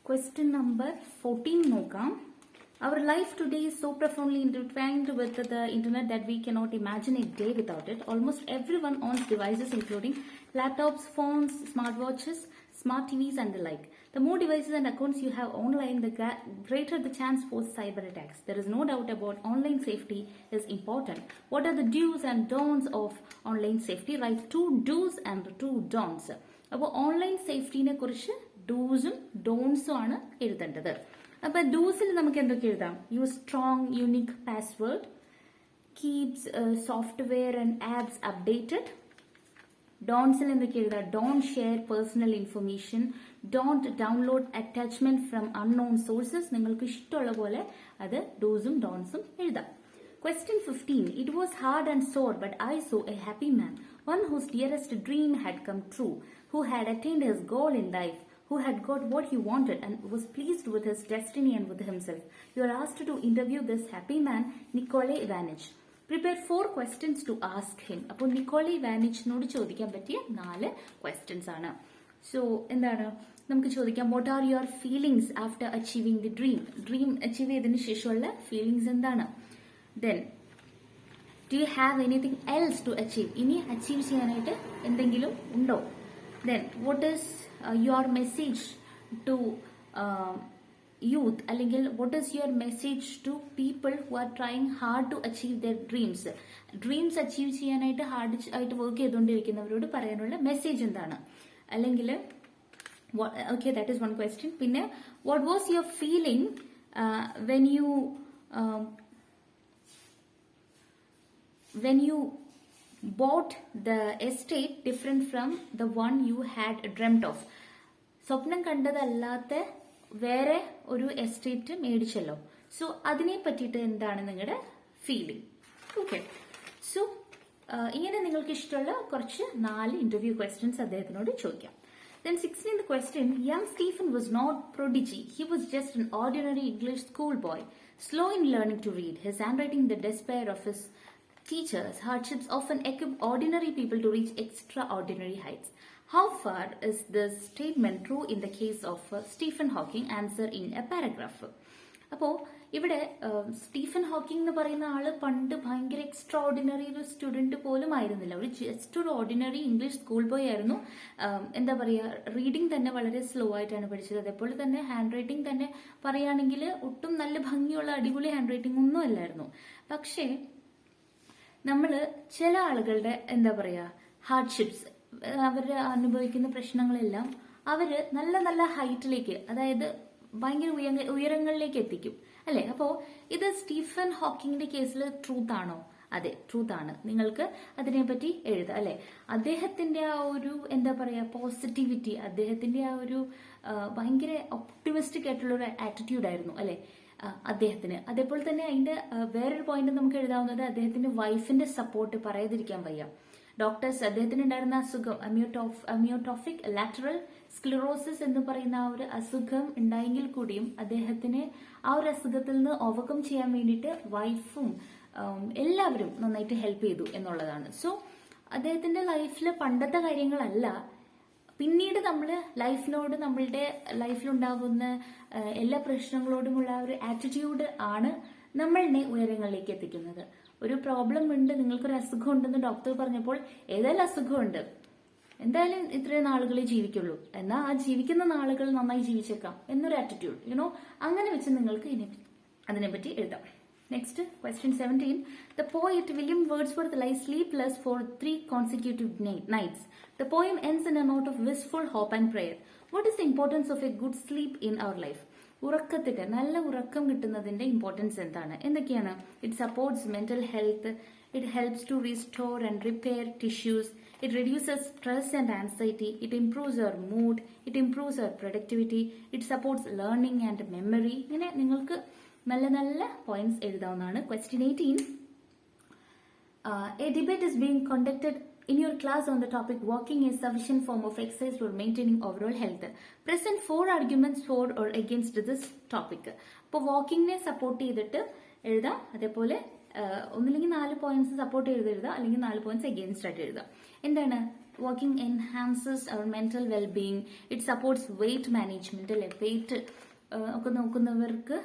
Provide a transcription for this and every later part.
Question number 14 നോക്കാം. Our life today is so profoundly intertwined with the internet that we cannot imagine a day without it. Almost everyone owns devices including laptops, phones, smartwatches, smart TVs and the like. The more devices and accounts you have online, the greater the chance for cyber attacks. There is no doubt about online safety is important. What are the do's and don'ts of online safety? Write 2 do's and 2 don'ts. അപ്പോൾ online സേഫ്റ്റിനെ കുറിച്ച് ഡൂസും ഡോൺസും ആണ് എഴുതേണ്ടത്. അപ്പൊ ഡൂസിൽ നമുക്ക് എന്തൊക്കെ എഴുതാം? Use strong unique password, keeps software and apps updated. ഡോൺസിൽ എന്തൊക്കെ എഴുതാം? Don't share personal information, don't download attachment from unknown sources. നിങ്ങൾക്ക് ഇഷ്ടമുള്ള പോലെ അത് ഡൂസും ഡോൺസും എഴുതാം. Question 15. It was hard and sore, but I saw a happy man, one whose dearest dream had come true, who had attained his goal in life, who had got what he wanted and was pleased with his destiny and with himself. You are asked to interview this happy man, Nikolay Ivanich. Prepare 4 questions to ask him. അപ്പോൾ Nicolae ഇവാനിച്ചിനോട് ചോദിക്കാൻ പറ്റിയ 4 questions ആണ്. So എന്താണ് നമുക്ക് ചോദിക്കാം? What are your feelings after achieving the dream? Dream achieve ചെയ്തതിന് ശേഷമുള്ള feelings എന്താണ്? Then, do you have anything else to achieve? ഇനി അച്ചീവ് ചെയ്യാനായിട്ട് എന്തെങ്കിലും ഉണ്ടോ? Then, what is your message to youth? അല്ലെങ്കിൽ what is your message to people who are trying hard to achieve their dreams? Dreams achieve ചെയ്യാനായിട്ട് hard ആയിട്ട് work ചെയ്തുകൊണ്ടിരിക്കുന്നവരോട് പറയാനുള്ള message എന്താണ്? അല്ലെങ്കിൽ okay, that is one question. പിന്നെ what was your feeling when you bought the estate different from the one you had dreamt of? സ്വപ്നം കണ്ടതല്ലാത്ത വേറെ ഒരു estate മേടിച്ചല്ലോ. So അതിനെ പറ്റിയിട്ട് എന്താണ് നിങ്ങളുടെ ഫീലിംഗ്? ഓക്കെ, സോ ഇങ്ങനെ നിങ്ങൾക്ക് ഇഷ്ടമുള്ള കുറച്ച് 4 ഇന്റർവ്യൂ ക്വസ്റ്റ്യൻസ് അദ്ദേഹത്തിനോട് ചോദിക്കാം. Then 16th question, young Stephen was not prodigy. He was just an ordinary English schoolboy, slow in learning to read. His handwriting the despair of his teachers. Hardships often equip ordinary people to reach extraordinary heights. How far is this statement true in the case of Stephen Hawking? Answer in a paragraph. അപ്പോൾ ഇവിടെ Stephen Hawking എന്ന് പറയുന്ന ആള് പണ്ട് ഭയങ്കര extra ordinary ഒരു student പോലും ആയിരുന്നില്ല. ഒരു ജസ്റ്റ് ഒരു ഓർഡിനറി ഇംഗ്ലീഷ് സ്കൂൾ ബോയ് ആയിരുന്നു. എന്താ പറയുക, റീഡിംഗ് തന്നെ വളരെ സ്ലോ ആയിട്ടാണ് പഠിച്ചത്. അതേപോലെ തന്നെ ഹാൻഡ് റൈറ്റിംഗ് തന്നെ പറയുകയാണെങ്കിൽ ഒട്ടും നല്ല ഭംഗിയുള്ള അടിപൊളി ഹാൻഡ് റൈറ്റിംഗ് ഒന്നും അല്ലായിരുന്നു. പക്ഷേ നമ്മള് ചില ആളുകളുടെ എന്താ പറയാ ഹാർഡ്ഷിപ്സ്, അവര് അനുഭവിക്കുന്ന പ്രശ്നങ്ങളെല്ലാം അവര് നല്ല നല്ല ഹൈറ്റിലേക്ക്, അതായത് ഭയങ്കര ഉയരങ്ങളിലേക്ക് എത്തിക്കും അല്ലെ? അപ്പോ ഇത് സ്റ്റീഫൻ ഹോക്കിങ്ങിന്റെ കേസിൽ ട്രൂത്ത് ആണോ? അതെ, ട്രൂത്ത് ആണ്. നിങ്ങൾക്ക് അതിനെപ്പറ്റി എഴുതാം അല്ലെ? അദ്ദേഹത്തിന്റെ ആ ഒരു എന്താ പറയാ പോസിറ്റിവിറ്റി, അദ്ദേഹത്തിന്റെ ആ ഒരു ഭയങ്കര ഒപ്റ്റിമിസ്റ്റിക് ആയിട്ടുള്ള ഒരു ആറ്റിറ്റ്യൂഡ് ആയിരുന്നു അല്ലെ അദ്ദേഹത്തിന്. അതേപോലെ തന്നെ അതിന്റെ വേറൊരു പോയിന്റ് നമുക്ക് എഴുതാവുന്നത് അദ്ദേഹത്തിന്റെ വൈഫിന്റെ സപ്പോർട്ട് പറയാതിരിക്കാൻ വയ്യ. ഡോക്ടേഴ്സ് അദ്ദേഹത്തിന് ഉണ്ടായിരുന്ന അസുഖം അമിയോട്രോഫിക് ലാറ്ററൽ സ്ക്ലിറോസിസ് എന്ന് പറയുന്ന ആ ഒരു അസുഖം ഉണ്ടായെങ്കിൽ കൂടിയും അദ്ദേഹത്തിന് ആ ഒരു അസുഖത്തിൽ നിന്ന് ഓവർകം ചെയ്യാൻ വേണ്ടിയിട്ട് വൈഫും എല്ലാവരും നന്നായിട്ട് ഹെൽപ്പ് ചെയ്തു എന്നുള്ളതാണ്. സോ അദ്ദേഹത്തിന്റെ ലൈഫിൽ പണ്ടത്തെ കാര്യങ്ങളല്ല, പിന്നീട് നമ്മൾ ലൈഫിനോട്, നമ്മളുടെ ലൈഫിലുണ്ടാകുന്ന എല്ലാ പ്രശ്നങ്ങളോടുമുള്ള ഒരു ആറ്റിറ്റ്യൂഡ് ആണ് നമ്മളിനെ ഉയരങ്ങളിലേക്ക് എത്തിക്കുന്നത്. ഒരു പ്രോബ്ലം ഉണ്ട്, നിങ്ങൾക്കൊരു അസുഖം ഉണ്ടെന്ന് ഡോക്ടർ പറഞ്ഞപ്പോൾ ഏതായാലും അസുഖമുണ്ട്, എന്തായാലും ഇത്രയും നാളുകളെ ജീവിക്കുള്ളൂ, എന്നാൽ ആ ജീവിക്കുന്ന നാളുകൾ നന്നായി ജീവിച്ചേക്കാം എന്നൊരു ആറ്റിറ്റ്യൂഡ്, അങ്ങനെ വെച്ച് നിങ്ങൾക്ക് അതിനെപ്പറ്റി എഴുതാം. Next, question 17. The poet William Wordsworth lies sleepless for 3 consecutive nights. The poem ends in a note of wistful hope and prayer. What is the importance of a good sleep in our life? ഉറക്കത്തിന്റെ, നല്ല ഉറക്കം കിട്ടുന്നതിന്റെ importance എന്തൊക്കെയാണ്? It supports mental health, it helps to restore and repair tissues, it reduces stress and anxiety, it improves our mood, it improves our productivity, it supports learning and memory. ഇങ്ങനെ നിങ്ങൾക്ക് നല്ല നല്ല points എഴുതാവുന്നതാണ്. Question 18. A debate is being conducted in your class on the topic walking is sufficient form of exercise for maintaining overall health. Present 4 arguments for or against this topic. അപ്പോൾ വാക്കിങ്ങിനെ support ചെയ്തിട്ട് എഴുതാം, അതേപോലെ ഒന്നില്ലെങ്കിൽ 4 points support ചെയ്ത് എഴുതാം, അല്ലെങ്കിൽ 4 points against ആയിട്ട് എഴുതാം. എന്താണ് walking enhances our mental wellbeing. It supports weight management അല്ലെ. വെയിറ്റ് ഒക്കെ നോക്കുന്നവർക്ക്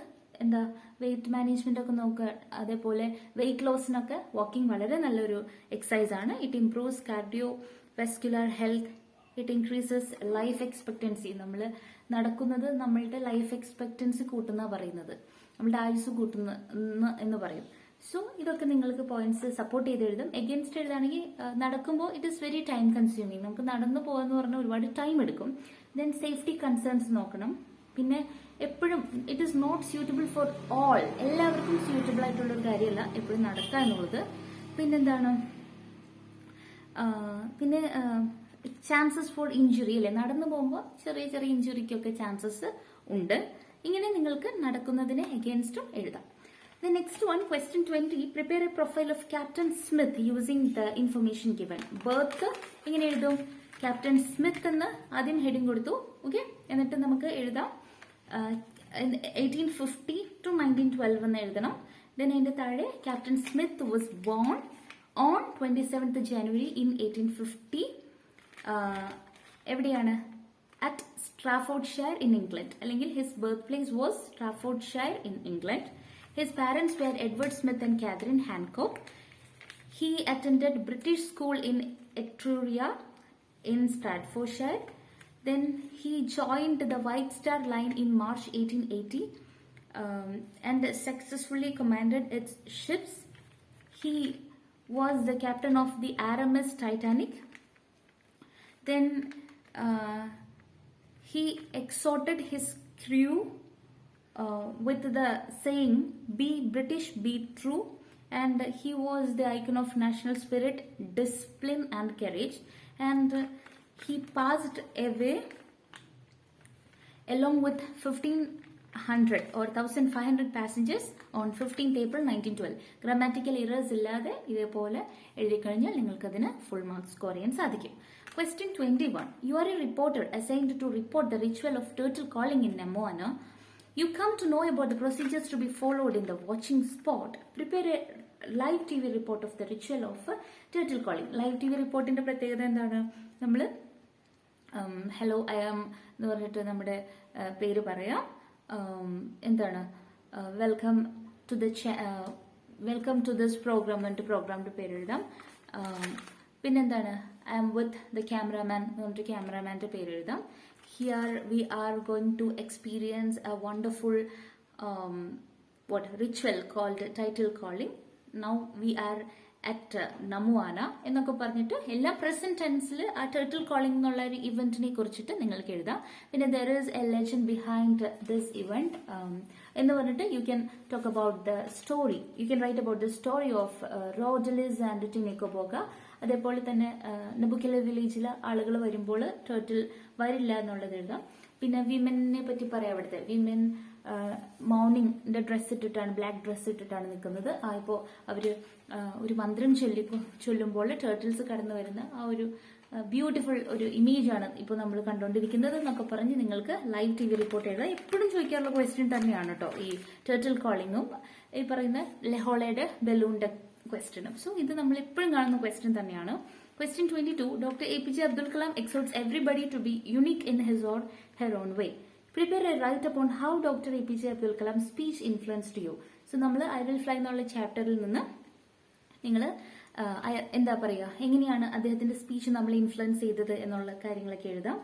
എന്താ വെയിറ്റ് മാനേജ്മെന്റ് ഒക്കെ നോക്കുക. അതേപോലെ വെയിറ്റ് ലോസിനൊക്കെ വാക്കിംഗ് വളരെ നല്ലൊരു എക്സസൈസ് ആണ്. It improves cardiovascular health. It increases life expectancy. നമ്മൾ നടക്കുന്നത് നമ്മളുടെ ലൈഫ് എക്സ്പെക്ടൻസി കൂട്ടുന്ന പറയുന്നത്, നമ്മളുടെ ആയുസ് കൂട്ടുന്ന എന്ന് പറയും. സോ ഇതൊക്കെ നിങ്ങൾക്ക് പോയിന്റ്സ് സപ്പോർട്ട് ചെയ്ത് എഴുതും. എഗെയിൻസ്റ്റ് എഴുതാണെങ്കിൽ നടക്കുമ്പോൾ it is very time consuming. നമുക്ക് നടന്നു പോകാന്ന് പറഞ്ഞാൽ ഒരുപാട് ടൈം എടുക്കും. ദെൻ സേഫ്റ്റി കൺസേൺസ് നോക്കണം. പിന്നെ എപ്പോഴും it is not suitable for all. എല്ലാവർക്കും സ്യൂട്ടബിൾ ആയിട്ടുള്ള ഒരു കാര്യമല്ല എപ്പോഴും നടക്കുക എന്നുള്ളത്. പിന്നെന്താണ്, പിന്നെ ചാൻസസ് ഫോർ ഇഞ്ചുറി അല്ലെ. നടന്നു പോകുമ്പോൾ ചെറിയ ചെറിയ ഇഞ്ചുറിക്കൊക്കെ ചാൻസസ് ഉണ്ട്. ഇങ്ങനെ നിങ്ങൾക്ക് നടക്കുന്നതിന് എഗെയിൻസ്റ്റും എഴുതാം. The next one, question 20. Prepare a profile of Captain Smith using the information given. Birth എങ്ങനെ എഴുതും? ക്യാപ്റ്റൻ സ്മിത്ത് എന്ന് ആദ്യം ഹെഡിങ് കൊടുത്തു. ഓക്കെ, എന്നിട്ട് നമുക്ക് എഴുതാം 1850 to 1912 എന്ന് എഴുതണം. ദെൻ അതിന്റെ താഴെ captain Smith was born on 27th January in 1850. എവിടെയാണ്? അറ്റ് സ്ട്രാഫോർഡ്ഷയർ ഇൻ ഇംഗ്ലണ്ട്, അല്ലെങ്കിൽ his birth place was Staffordshire in England. His parents were Edward Smith and Catherine Hancock. He attended British school in Etruria in Staffordshire. Then he joined the White Star Line in March 1880 and successfully commanded its ships. He was the captain of the RMS Titanic. Then he exhorted his crew with the saying, "Be British, be true," and he was the icon of national spirit, discipline and courage. And he passed away along with 1,500 or 1,500 passengers on 15th April 1912. Grammatical errors illade idepole ezhuthi kazhinjal ningalku adine full marks score cheyan sadhikkum. Question 21. You are a reporter assigned to report the ritual of turtle calling in Namoana. You come to know about the procedures to be followed in the watching spot. Prepare a live TV report of the ritual of turtle calling. Live TV report ന്റെ പ്രത്യേകത എന്താണ്? നമ്മൾ hello I am എന്ന് പറഞ്ഞിട്ട് നമ്മുടെ പേര് പറയാം. എന്താണ് വെൽക്കം ടു ദിസ് പ്രോഗ്രാം എന്നിട്ട് പ്രോഗ്രാമിന്റെ പേര് എഴുതാം. പിന്നെന്താണ് I am with the cameraman എന്ന് പറഞ്ഞിട്ട് ക്യാമറാമാന്റെ പേര് എഴുതാം. Here we are going to experience a wonderful ritual called title calling. Now we are at Namuana എന്നൊക്കെ പറഞ്ഞിട്ട് എല്ലാ പ്രസന്റ് ടെൻസിൽ ആ ടർട്ടിൽ കോളിംഗ് എന്നുള്ള ഒരു ഇവന്റിനെ കുറിച്ചിട്ട് നിങ്ങൾക്ക് എഴുതാം. പിന്നെ there is a legend behind this event എന്ന് പറഞ്ഞിട്ട് you can talk about the story. You can write about the story of Rodalis and Tinikoboka. അതേപോലെ തന്നെ നബുക്കല വില്ലേജിലെ ആളുകൾ വരുമ്പോൾ ടേർട്ടിൽ വരില്ല എന്നുള്ളത് എഴുതാം. പിന്നെ വിമനെ പറ്റി പറയാം. അവിടുത്തെ വിമൻ മോർണിംഗിന്റെ ഡ്രസ്സ് ഇട്ടിട്ടാണ്, ബ്ലാക്ക് ഡ്രസ്സ് ഇട്ടിട്ടാണ് നിൽക്കുന്നത്. ഇപ്പോൾ അവര് ഒരു മന്ത്രം ചൊല്ലുമ്പോൾ ടേർട്ടിൽസ് കടന്നു വരുന്ന ആ ഒരു ബ്യൂട്ടിഫുൾ ഒരു ഇമേജ് ആണ് ഇപ്പോൾ നമ്മൾ കണ്ടുകൊണ്ടിരിക്കുന്നത് എന്നൊക്കെ പറഞ്ഞ് നിങ്ങൾക്ക് ലൈവ് TV റിപ്പോർട്ട് എഴുതാം. എപ്പോഴും ചോദിക്കാറുള്ള ക്വസ്റ്റ്യൻ തന്നെയാണ് കേട്ടോ ഈ ടേർട്ടിൽ കോളിങ്ങും ഈ പറയുന്ന ലെഹോളയുടെ ബലൂണിന്റെ ക്വസ്റ്റ്യനും. സോ ഇത് നമ്മൾ എപ്പോഴും കാണുന്ന ക്വസ്റ്റ്യൻ തന്നെയാണ്. Question 22. Dr. APJ Abdul Kalam exhorts everybody to be unique in his or her own way. Prepare a write upon how Dr. APJ Abdul Kalam's speech influenced you. So നമ്മൾ I will fly എന്നുള്ള ചാപ്റ്ററിൽ നിന്ന് നിങ്ങൾ എന്താ പറയുക, എങ്ങനെയാണ് അദ്ദേഹത്തിന്റെ speech നമ്മൾ ഇൻഫ്ലുവൻസ് ചെയ്തത് എന്നുള്ള കാര്യങ്ങളൊക്കെ എഴുതാം.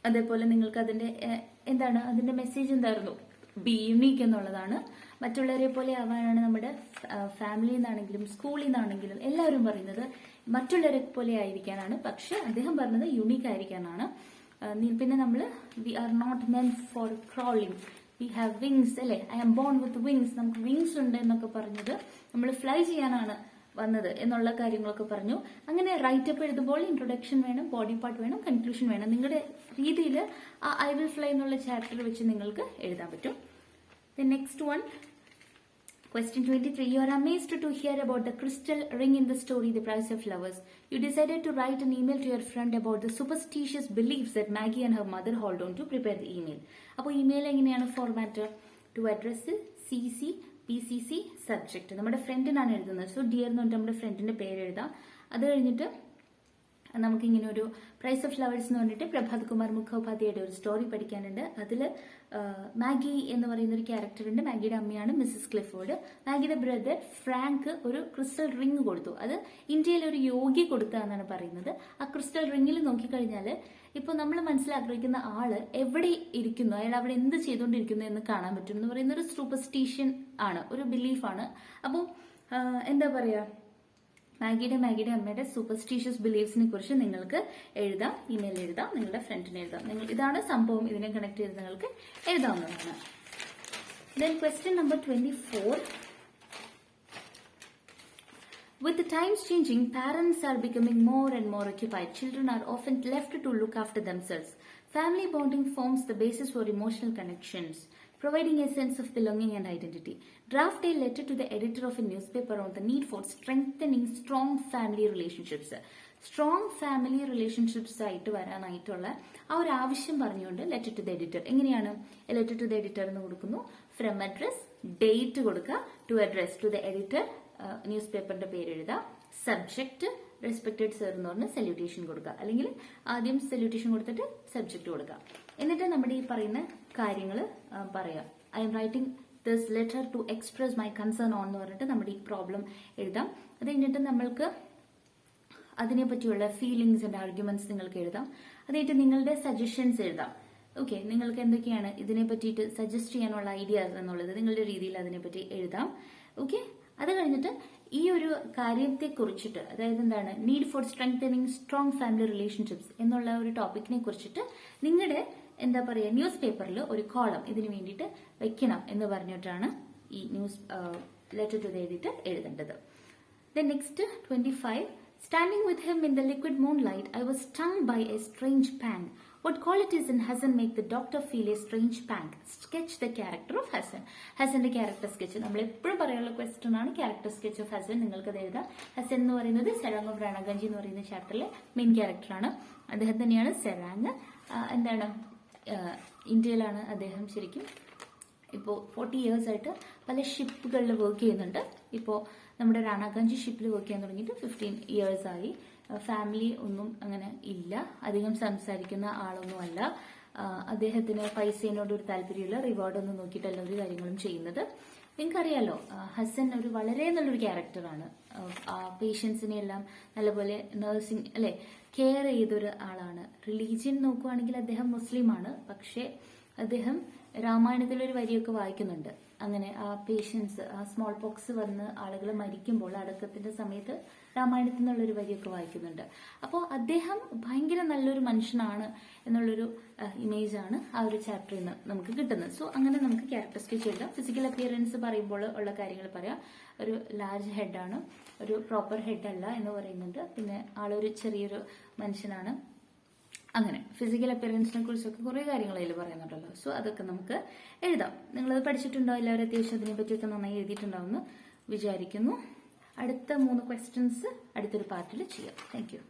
അതേപോലെ നിങ്ങൾക്ക് അതിന്റെ എന്താണ് അതിന്റെ മെസ്സേജ് എന്തായിരുന്നു, ബി യുണീക്ക് എന്നുള്ളതാണ്. മറ്റുള്ളവരെ പോലെ ആവാനാണ് നമ്മുടെ ഫാമിലിയിൽ നിന്നാണെങ്കിലും സ്കൂളിൽ നിന്നാണെങ്കിലും എല്ലാവരും പറയുന്നത് മറ്റുള്ളവരെ പോലെ ആയിരിക്കാനാണ്. പക്ഷെ അദ്ദേഹം പറഞ്ഞത് യുണീക്ക് ആയിരിക്കാനാണ്. പിന്നെ നമ്മൾ we are not meant for crawling, we have wings അല്ലെ, I am born with wings, നമുക്ക് വിങ്സ് ഉണ്ട് എന്നൊക്കെ പറഞ്ഞത് നമ്മൾ ഫ്ലൈ ചെയ്യാനാണ് വന്നത് എന്നുള്ള കാര്യങ്ങളൊക്കെ പറഞ്ഞു. അങ്ങനെ റൈറ്റപ്പ് എഴുതുമ്പോൾ ഇൻട്രൊഡക്ഷൻ വേണം, ബോഡി പാർട്ട് വേണം, കൺക്ലൂഷൻ വേണം. നിങ്ങളുടെ രീതിയിൽ ആ ഐ വിൽ ഫ്ലൈ എന്നുള്ള ചാപ്റ്റർ വെച്ച് നിങ്ങൾക്ക് എഴുതാൻ പറ്റും. The next one, question 23. You are amazed to hear about the crystal ring in the story The Price of Flowers. You decided to write an email to your friend about the superstitious beliefs that Maggie and her mother hold on to. Prepare the email. അപ്പോൾ email എങ്ങനെയാണ് format? To address, CC, PCC, subject. നമ്മുടെ ഫ്രണ്ടിനാണ് എഴുതുന്നത്. So dear എന്ന് പറഞ്ഞിട്ട് നമ്മുടെ ഫ്രണ്ടിന്റെ പേര് എഴുതാം. അത് കഴിഞ്ഞിട്ട് നമുക്കിങ്ങനെ ഒരു പ്രൈസ് ഓഫ് ഫ്ലവേഴ്സ് എന്ന് പറഞ്ഞിട്ട് പ്രഭാത് കുമാർ മുഖോപാധ്യായുടെ ഒരു സ്റ്റോറി പഠിക്കാനുണ്ട്. അതിൽ മാഗി എന്ന് പറയുന്ന ഒരു ക്യാരക്ടർ ഉണ്ട്. മാഗിയുടെ അമ്മയാണ് മിസ്സസ് ക്ലിഫോർഡ്. മാഗിയുടെ ബ്രദർ ഫ്രാങ്ക് ഒരു ക്രിസ്റ്റൽ റിംഗ് കൊടുത്തു. അത് ഇന്ത്യയിലെ ഒരു യോഗി കൊടുത്തതെന്നാണ് പറയുന്നത്. ആ ക്രിസ്റ്റൽ റിംഗിൽ നോക്കിക്കഴിഞ്ഞാൽ ഇപ്പോൾ നമ്മൾ മനസ്സിലാഗ്രഹിക്കുന്ന ആള് എവിടെ ഇരിക്കുന്നു, അയാൾ അവിടെ എന്ത് ചെയ്തുകൊണ്ടിരിക്കുന്നു എന്ന് കാണാൻ പറ്റും എന്ന് പറയുന്ന ഒരു സൂപ്പർസ്റ്റിഷ്യൻ ആണ്, ഒരു ബിലീഫാണ്. അപ്പോൾ എന്താ പറയാ, മാഗിയുടെ അമ്മയുടെ സൂപ്പർസ്റ്റീഷ്യസ് ബിലീഫ്സിനെ കുറിച്ച് നിങ്ങൾക്ക് എഴുതാം, ഇമെയിൽ എഴുതാം, നിങ്ങളുടെ ഫ്രണ്ടിന് എഴുതാം. ഇതാണ് സംഭവം, ഇതിനെ കണക്ട് ചെയ്ത് നിങ്ങൾക്ക് എഴുതാവുന്നതാണ്. Then question number 24. With the times changing, parents are becoming more and more occupied. Children are often left to look after themselves. Family bonding forms the basis for emotional connections, providing a sense of belonging and identity. Draft a letter to the editor of a newspaper on the need for strengthening strong family relationships. Strong family relationships ആയിട്ട് വരാനായിട്ടുള്ള ആ ഒരു ആവശ്യം പറഞ്ഞുകൊണ്ട് letter to the editor. എങ്ങനെയാണ് letter to the editor എന്ന് കൊടുക്കുന്നു? From address, date കൊടുക്കുക, to address to the editor, news പേപ്പറിന്റെ പേര് എഴുതുക, സബ്ജക്ട് റെസ്പെക്ടഡ് സർ എന്ന് പറഞ്ഞ് സല്യൂട്ടേഷൻ കൊടുക്കുക, അല്ലെങ്കിൽ ആദ്യം സല്യൂട്ടേഷൻ കൊടുത്തിട്ട് സബ്ജക്ട് കൊടുക്കുക. എന്നിട്ട് നമ്മുടെ ഈ പറയുന്ന കാര്യങ്ങൾ പറയാം. I am writing this letter to express my concern on എന്ന് പറഞ്ഞിട്ട് നമ്മുടെ ഈ പ്രോബ്ലം എഴുതാം. അത് കഴിഞ്ഞിട്ട് നമ്മൾക്ക് അതിനെ പറ്റിയുള്ള ഫീലിംഗ്സ് ആൻഡ് ആർഗ്യുമെന്റ്സ് നിങ്ങൾക്ക് എഴുതാം. അത് കഴിഞ്ഞിട്ട് നിങ്ങളുടെ സജഷൻസ് എഴുതാം. ഓക്കെ, നിങ്ങൾക്ക് എന്തൊക്കെയാണ് ഇതിനെ പറ്റിയിട്ട് സജസ്റ്റ് ചെയ്യാനുള്ള ഐഡിയാസ് എന്നുള്ളത് നിങ്ങളുടെ രീതിയിൽ അതിനെപ്പറ്റി എഴുതാം. ഓക്കെ, അത് കഴിഞ്ഞിട്ട് ഈ ഒരു കാര്യത്തെ കുറിച്ചിട്ട്, അതായത് എന്താണ് need for strengthening strong family relationships എന്നുള്ള ഒരു ടോപ്പിക്കിനെ കുറിച്ചിട്ട് നിങ്ങളുടെ എന്താ പറയുക ന്യൂസ് പേപ്പറിൽ ഒരു കോളം ഇതിന് വേണ്ടിയിട്ട് വെക്കണം എന്ന് പറഞ്ഞിട്ടാണ് ഈ news letter to the editor എഴുതേണ്ടത്. Then next 25. Standing with him in the liquid moonlight, I was stung by a strange pang. What qualities in Hassan make the doctor feel a strange pang? Sketch the character of Hassan. ഹസന്റെ character sketch നമ്മൾ എപ്പോഴും പറയാനുള്ള question ആണ് character sketch of Hasan. നിങ്ങൾക്ക് അത് എഴുതാം. ഹസൻ എന്ന് പറയുന്നത് സെറാങ് ഓഫ് റാണഗഞ്ചി എന്ന് പറയുന്ന ചാപ്റ്ററിലെ മെയിൻ ക്യാരക്ടറാണ്. അദ്ദേഹം തന്നെയാണ് സെറാങ്. എന്താണ്, ഇന്ത്യയിലാണ് അദ്ദേഹം ശരിക്കും ഇപ്പോൾ 40 years ആയിട്ട് പല ഷിപ്പുകളിൽ വർക്ക് ചെയ്യുന്നുണ്ട്. ഇപ്പോൾ നമ്മുടെ റാണാഗഞ്ചി ഷിപ്പിൽ വർക്ക് ചെയ്യാൻ തുടങ്ങിയിട്ട് 15 years ആയി. ഫാമിലി ഒന്നും അങ്ങനെ ഇല്ല, അധികം സംസാരിക്കുന്ന ആളൊന്നുമല്ല. അദ്ദേഹത്തിന് പൈസേനോട് ഒരു താല്പര്യമില്ല, റിവാർഡൊന്നും നോക്കിയിട്ടല്ല ഒരു കാര്യങ്ങളും ചെയ്യുന്നത്. നിങ്ങൾക്കറിയാലോ, ഹസൻ ഒരു വളരെ നല്ലൊരു ക്യാരക്ടറാണ്. പേഷ്യൻസിനെ എല്ലാം നല്ലപോലെ നഴ്സിംഗ് അല്ലെ കെയർ ചെയ്തൊരു ആളാണ്. റിലീജിയൻ നോക്കുവാണെങ്കിൽ അദ്ദേഹം മുസ്ലിമാണ്. പക്ഷേ അദ്ദേഹം രാമായണത്തിലൊരു വരിയൊക്കെ വായിക്കുന്നുണ്ട്. അങ്ങനെ ആ പേഷ്യൻസ്, ആ സ്മോൾ പോക്സ് വന്ന് ആളുകൾ മരിക്കുമ്പോൾ അടക്കത്തിന്റെ സമയത്ത് രാമായണത്തിൽ നിന്നുള്ളൊരു വരിയൊക്കെ വായിക്കുന്നുണ്ട്. അപ്പോൾ അദ്ദേഹം ഭയങ്കര നല്ലൊരു മനുഷ്യനാണ് എന്നുള്ളൊരു ഇമേജാണ് ആ ഒരു ചാപ്റ്ററിൽ നിന്ന് നമുക്ക് കിട്ടുന്നത്. സോ അങ്ങനെ നമുക്ക് ക്യാരക്ടർ സ്കെച്ച് എഴുതാം. ഫിസിക്കൽ അപ്പിയറൻസ് പറയുമ്പോൾ ഉള്ള കാര്യങ്ങൾ പറയാം. ഒരു ലാർജ് ഹെഡാണ്, ഒരു പ്രോപ്പർ ഹെഡ് അല്ല എന്ന് പറയുന്നുണ്ട്. പിന്നെ ആളൊരു ചെറിയൊരു മനുഷ്യനാണ്. അങ്ങനെ ഫിസിക്കൽ അപ്പിയറൻസിനെ കുറിച്ചൊക്കെ കുറെ കാര്യങ്ങൾ അതിൽ പറയുന്നുണ്ടല്ലോ. സോ അതൊക്കെ നമുക്ക് എഴുതാം. നിങ്ങളത് പഠിച്ചിട്ടുണ്ടോ? എല്ലാവരും അത്യാവശ്യം അതിനെ പറ്റിയൊക്കെ നന്നായി എഴുതിയിട്ടുണ്ടാവുമെന്ന് വിചാരിക്കുന്നു. അടുത്ത 3 questions അടുത്തൊരു പാർട്ടിൽ ചെയ്യാം. Thank you.